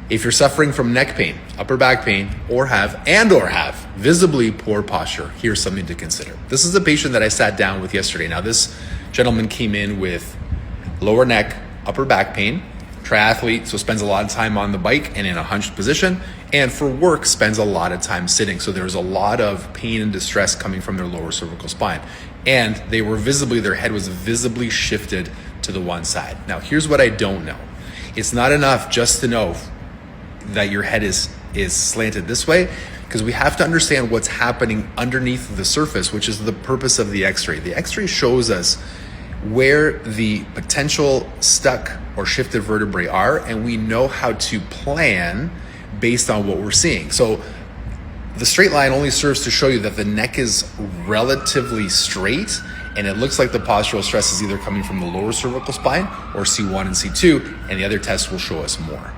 If you're suffering from neck pain, upper back pain, or have visibly poor posture, here's something to consider. This is a patient that I sat down with yesterday. Now, this gentleman came in with lower neck, upper back pain, triathlete, so spends a lot of time on the bike and in a hunched position, and for work spends a lot of time sitting. So there's a lot of pain and distress coming from their lower cervical spine. And their head was visibly shifted to the one side. Now, here's what I don't know. It's not enough just to know that your head is slanted this way, because we have to understand what's happening underneath the surface, which is the purpose of the x-ray. The x-ray shows us where the potential stuck or shifted vertebrae are, and we know how to plan based on what we're seeing. So the straight line only serves to show you that the neck is relatively straight, and it looks like the postural stress is either coming from the lower cervical spine or C1 and C2, and the other test will show us more.